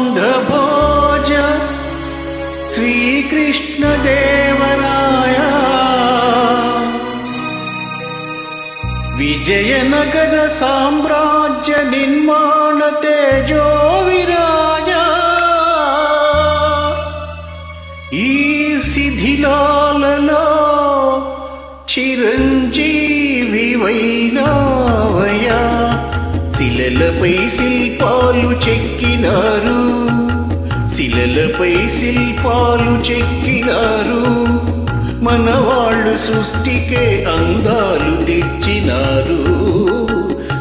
అహాంధ్రభోజ శ్రీకృష్ణదేవరాయ విజయనగర సామ్రాజ్య నిర్మాణ తేజో విరాజ ఈ శిథిలాలలో చిరంజీవి వైనావయా శిలలపై శిల్పాలు చెక్కినారు శిలలపై శిల్పాలు చెక్కినారు మనవాళ్ళు సృష్టికే అందాలు తెచ్చినారు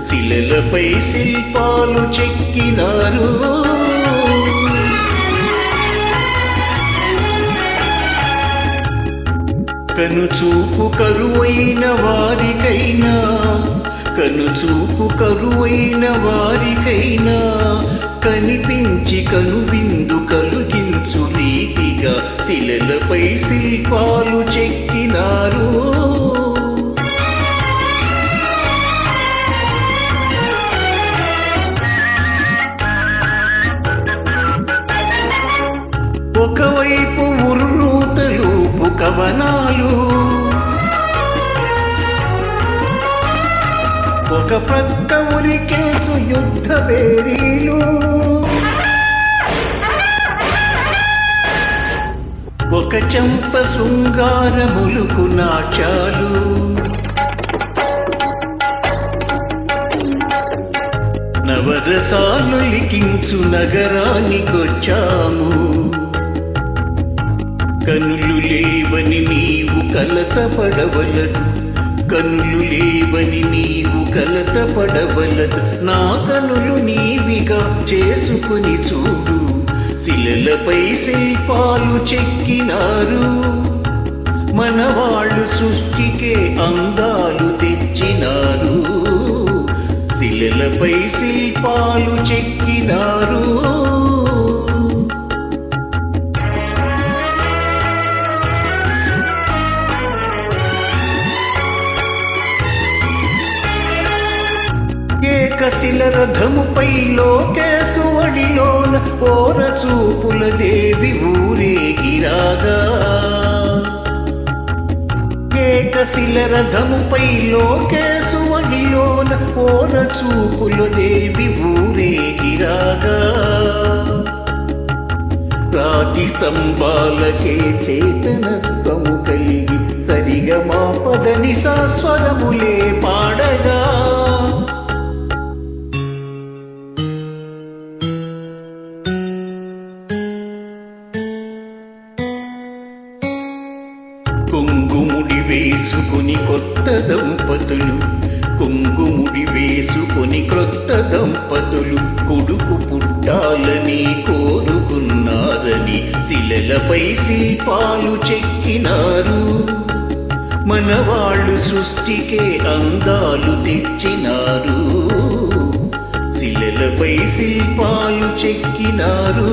శిలలపై శిల్పాలు చెక్కినారు కనుచూపు కరువైన వారికైనా కనుచూపు కరువైన వారికైనా కనిపించి కనువిందు కలిగించు రీతిగా శిలలపై శిల్పాలు చెక్కినారు ఒకవైపు ఉర్రూతలూపు కవనాలు ఒక ప్రక్క ఉరికేసు యుద్ధ బేరీలు ఒక చంప శృంగార ములుకు నాట్యాలు నవరసాలు లిఖించు నగరానికొచ్చాము కనులు లేవని నీవు కలత పడవలదు కనులు లేవని నీవు కలత పడవలదు నా కనులు నీవిగా చేసుకుని చూడు శిలలపై శిల్పాలు చెక్కినారు మనవాళ్ళు సృష్టికే అందాలు తెచ్చినారు శిలలపై శిల్పాలు చెక్కినారు ఏకశిల రథముపై లోకేశువడిలోన ఓర చూపుల దేవి ఊరేగిరాగా ఏకశిల రథముపై లోకేశువడిలోన ఓర చూపుల దేవి ఊరేగిరాగా రాతి స్తంభాలకే చేతనత్వము కలిగి సరిగమా పదని సాస్వరములే పాడగా కొంగుముడి వేసుకుని కొత్త దంపతులు కొంగుముడి వేసుకుని క్రొత్త దంపతులు కొడుకు పుట్టాలని కోరుకున్నారని శిలలపై శిల్పాలు చెక్కినారు మనవాళ్ళు సృష్టికే అందాలు తెచ్చినారు శిలలపై శిల్పాలు చెక్కినారు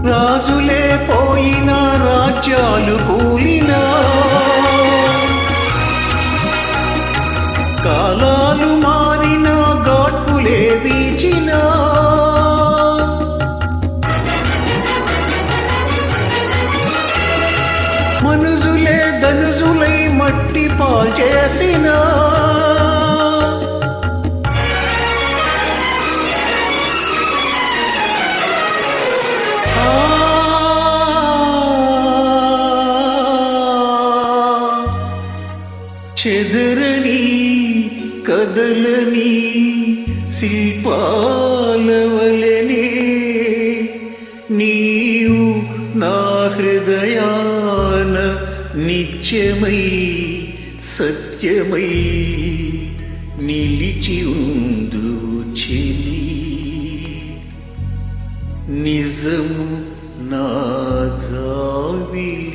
రాజులే పోయినా రాజ్యాలు కూలినా కాలాలు మారినా ఘాట్పులే వీచినా మనుజులే ధనుజులై మట్టి పాల్చేసినా చెదరని కదలని శిల్పాలవలనే నీవు నా హృదయాన నిత్యమై సత్యమై నిలిచి ఉందు చెలి నిజము నా జాబిలి